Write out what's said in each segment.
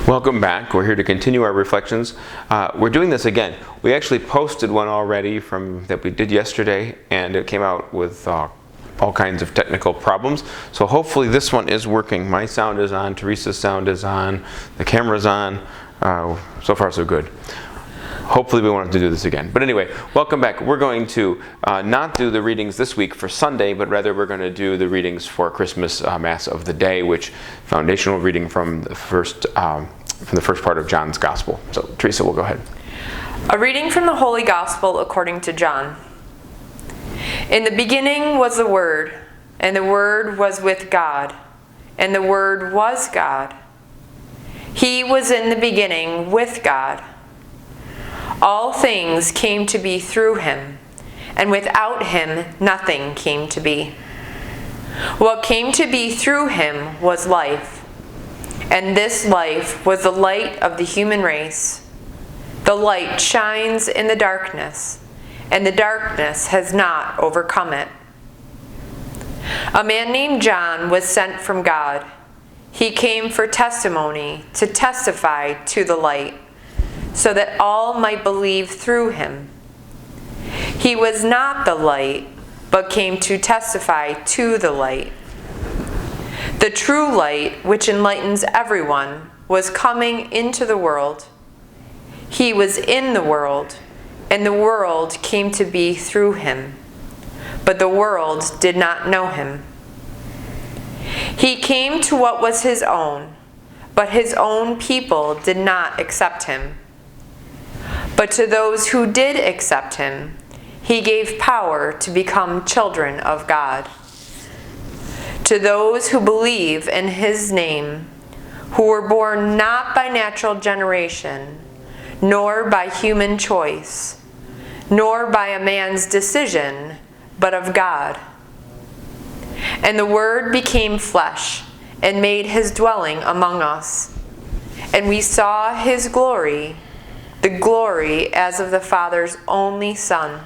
Welcome back. We're here to continue our reflections. We're doing this again. We actually posted one already that we did yesterday, and it came out with all kinds of technical problems. So hopefully this one is working. My sound is on, Teresa's sound is on, the camera's on. So far so good. Hopefully we won't have to do this again. But anyway, welcome back. We're going to not do the readings this week for Sunday, but rather we're going to do the readings for Christmas Mass of the Day, which foundational reading from the first part of John's Gospel. So Teresa will go ahead. A reading from the Holy Gospel according to John. In the beginning was the Word, and the Word was with God, and the Word was God. He was in the beginning with God. All things came to be through him, and without him nothing came to be. What came to be through him was life, and this life was the light of the human race. The light shines in the darkness, and the darkness has not overcome it. A man named John was sent from God. He came for testimony, to testify to the light, so that all might believe through him. He was not the light, but came to testify to the light. The true light, which enlightens everyone, was coming into the world. He was in the world, and the world came to be through him, but the world did not know him. He came to what was his own, but his own people did not accept him. But to those who did accept him, he gave power to become children of God. To those who believe in his name, who were born not by natural generation, nor by human choice, nor by a man's decision, but of God. And the Word became flesh and made his dwelling among us. And we saw his glory, the glory as of the Father's only Son,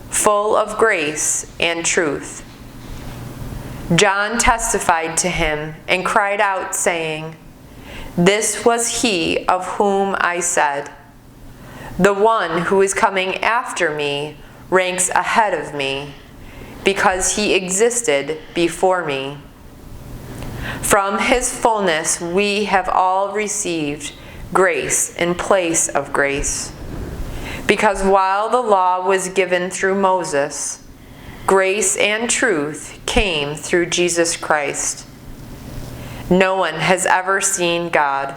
full of grace and truth. John testified to him and cried out, saying, "This was he of whom I said, 'The one who is coming after me ranks ahead of me, because he existed before me.' From his fullness we have all received grace in place of grace. Because while the law was given through Moses, grace and truth came through Jesus Christ. No one has ever seen God.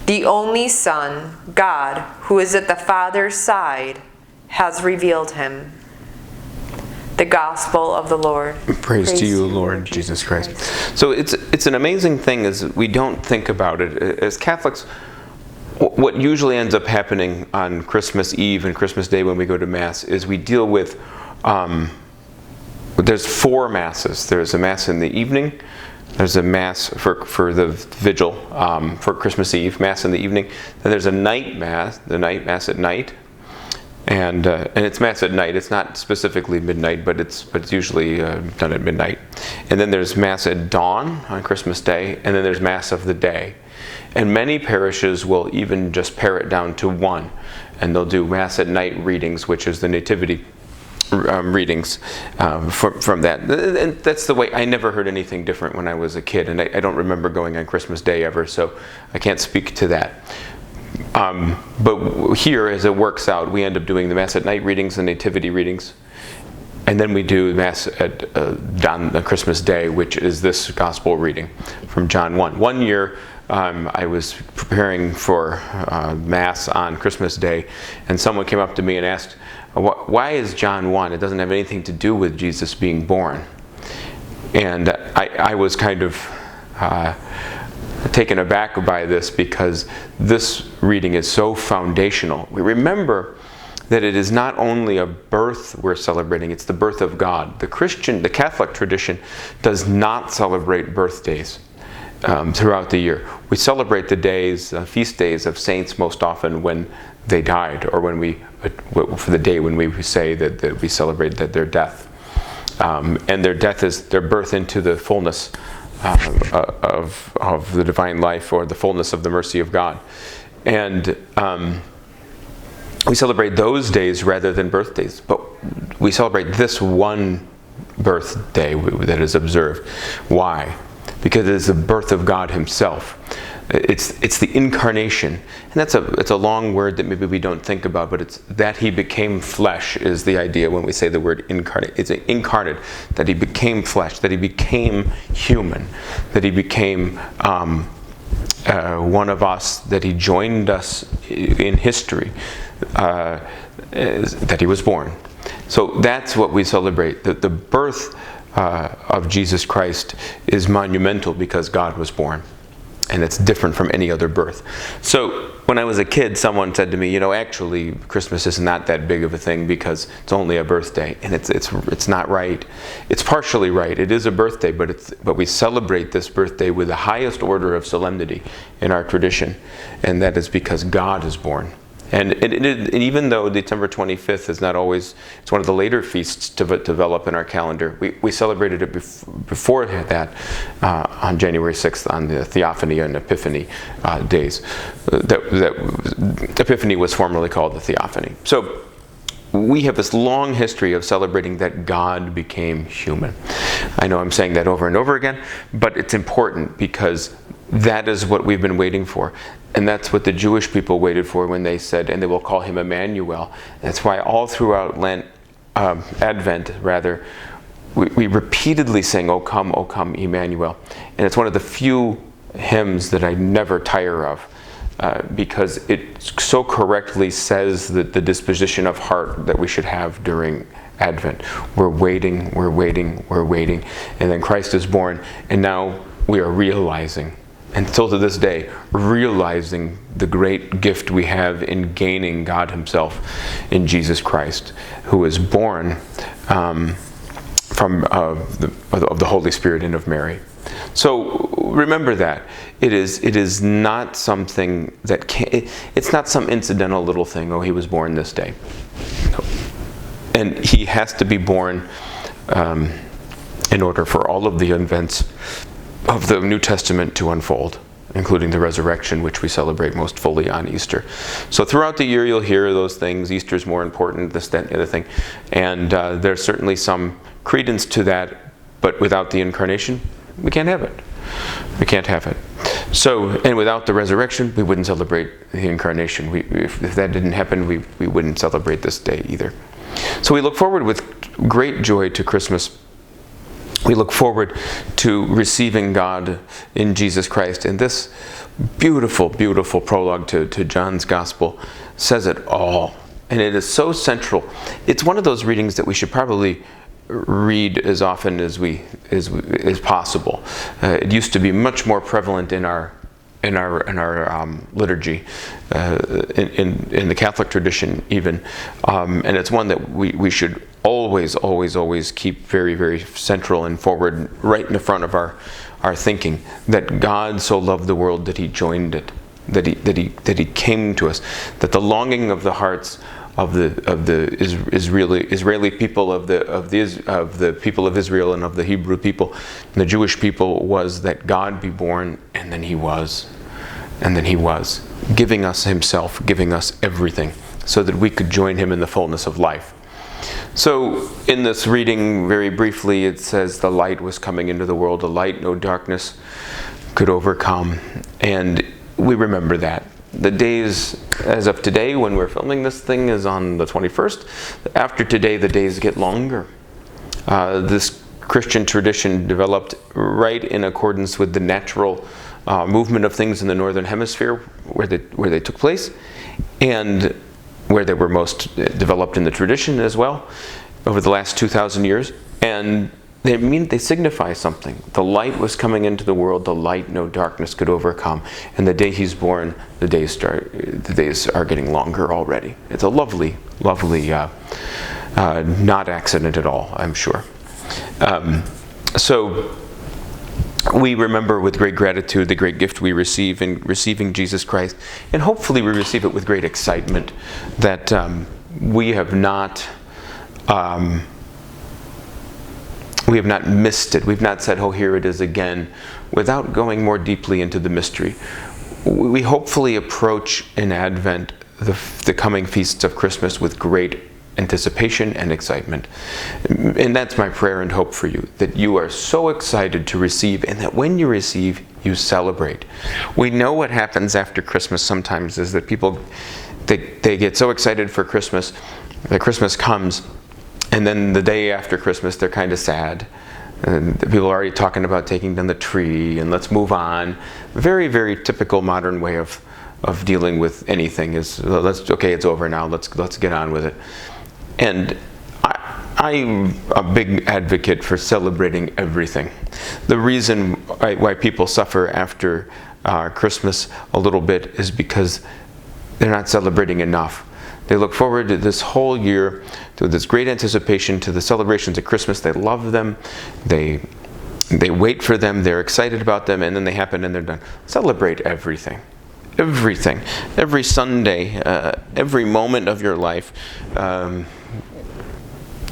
The only Son, God, who is at the Father's side, has revealed him." The Gospel of the Lord. Praise to you, Lord Jesus Christ. So it's an amazing thing as we don't think about it. As Catholics, what usually ends up happening on Christmas Eve and Christmas Day when we go to Mass is we deal with, there's 4 Masses. There's a Mass in the evening, there's a Mass for the Vigil for Christmas Eve, Mass in the evening, then there's a night Mass, the night Mass at night, and it's Mass at night. It's not specifically midnight, but it's usually done at midnight. And then there's Mass at dawn on Christmas Day, and then there's Mass of the day. And many parishes will even just pare it down to 1, and they'll do Mass at night readings, which is the Nativity readings from that. And that's the way. I never heard anything different when I was a kid, and I don't remember going on Christmas Day ever, so I can't speak to that. But here, as it works out, we end up doing the Mass at night readings, the Nativity readings, and then we do Mass on Christmas Day, which is this Gospel reading from John 1. One year, I was preparing for Mass on Christmas Day, and someone came up to me and asked, "Why is John 1? It doesn't have anything to do with Jesus being born." And I was kind of taken aback by this, because this reading is so foundational. We remember that it is not only a birth we're celebrating, it's the birth of God. The Catholic tradition does not celebrate birthdays throughout the year. We celebrate the days, feast days of saints most often when they died, or when for the day when we say that we celebrate their death. And their death is their birth into the fullness of the divine life, or the fullness of the mercy of God. And we celebrate those days rather than birthdays, but we celebrate this one birthday that is observed. Why? Because it is the birth of God himself. It's the incarnation, and it's a long word that maybe we don't think about, but it's that he became flesh is the idea when we say the word incarnate. It's incarnate, that he became flesh, that he became human, that he became one of us, that he joined us in history, that he was born. So that's what we celebrate. The birth of Jesus Christ is monumental because God was born. And it's different from any other birth. So when I was a kid, someone said to me, actually Christmas is not that big of a thing because it's only a birthday. And it's not right. It's partially right. It is a birthday, but we celebrate this birthday with the highest order of solemnity in our tradition. And that is because God is born. And even though December 25th is not always, it's one of the later feasts to develop in our calendar, we celebrated it before that on January 6th on the Theophany and Epiphany days. Epiphany was formerly called the Theophany. So we have this long history of celebrating that God became human. I know I'm saying that over and over again, but it's important because that is what we've been waiting for. And that's what the Jewish people waited for when they said, and they will call him Emmanuel. That's why all throughout Advent, we repeatedly sing, O come, Emmanuel. And it's one of the few hymns that I never tire of, because it so correctly says that the disposition of heart that we should have during Advent. We're waiting, and then Christ is born, and now we are realizing, and still to this day, realizing the great gift we have in gaining God himself in Jesus Christ, who is born from the Holy Spirit and of Mary. So remember that it is not something that it's not some incidental little thing. Oh, he was born this day. No. And he has to be born in order for all of the events of the New Testament to unfold, including the resurrection, which we celebrate most fully on Easter. So throughout the year you'll hear those things. Easter's more important, this, that, and the other thing. And there's certainly some credence to that, but without the incarnation, we can't have it. We can't have it. So, and without the resurrection, we wouldn't celebrate the incarnation. If that didn't happen, we wouldn't celebrate this day either. So we look forward with great joy to Christmas. We look forward to receiving God in Jesus Christ. And this beautiful, beautiful prologue to John's Gospel says it all. And it is so central. It's one of those readings that we should probably read as often as possible. It used to be much more prevalent in our liturgy, in the Catholic tradition even, and it's one that we should always keep very, very central and forward, right in the front of our thinking, that God so loved the world that he joined it, that he came to us, that the longing of the hearts of the Israeli people, of the people of Israel and of the Hebrew people and the Jewish people, was that God be born, and then he was, giving us himself, giving us everything, so that we could join him in the fullness of life. So in this reading, very briefly, it says the light was coming into the world, a light no darkness could overcome, and we remember that. The days, as of today, when we're filming this thing, is on the 21st. After today, the days get longer. This Christian tradition developed right in accordance with the natural movement of things in the Northern Hemisphere, where they took place, and where they were most developed in the tradition as well, over the last 2,000 years. And they signify something. The light was coming into the world, the light no darkness could overcome. And the day he's born, the days are getting longer already. It's a lovely, lovely, not accident at all, I'm sure. So we remember with great gratitude the great gift we receive in receiving Jesus Christ, and hopefully we receive it with great excitement that we have not we have not missed it. We've not said, oh, here it is again, without going more deeply into the mystery. We hopefully approach in Advent the coming feasts of Christmas with great anticipation and excitement. And that's my prayer and hope for you, that you are so excited to receive, and that when you receive, you celebrate. We know what happens after Christmas sometimes is that people, they get so excited for Christmas, that Christmas comes, and then the day after Christmas, they're kind of sad. And people are already talking about taking down the tree and let's move on. Very, very typical modern way of dealing with anything is, okay, it's over now, let's get on with it. And I'm a big advocate for celebrating everything. The reason why people suffer after Christmas a little bit is because they're not celebrating enough. They look forward to this whole year, to this great anticipation, to the celebrations of Christmas. They love them. They wait for them. They're excited about them, and then they happen and they're done. Celebrate everything. Everything. Every Sunday, every moment of your life.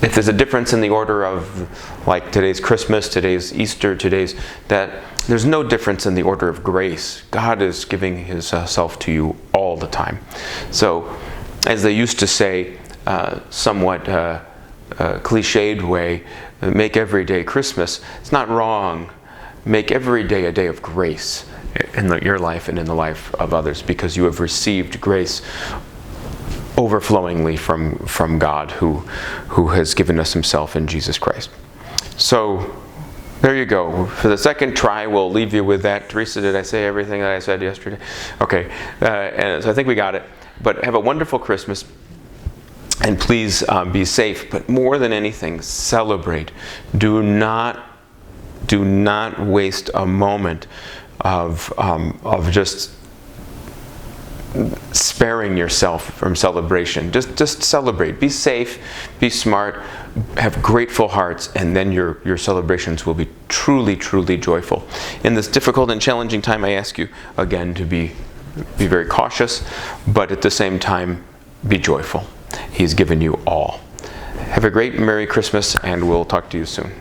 If there's a difference in the order of, like today's Christmas, today's Easter, there's no difference in the order of grace. God is giving His self to you all the time. So, as they used to say, somewhat cliched way, make every day Christmas. It's not wrong. Make every day a day of grace in your life and in the life of others, because you have received grace overflowingly from God, who has given us Himself in Jesus Christ. So, there you go. For the second try, we'll leave you with that. Teresa, did I say everything that I said yesterday? Okay, and so I think we got it. But have a wonderful Christmas, and please be safe. But more than anything, celebrate. Do not waste a moment of just sparing yourself from celebration. Just celebrate. Be safe. Be smart. Have grateful hearts, and then your celebrations will be truly, truly joyful. In this difficult and challenging time, I ask you again to be very cautious, but at the same time, be joyful. He's given you all. Have a great Merry Christmas, and we'll talk to you soon.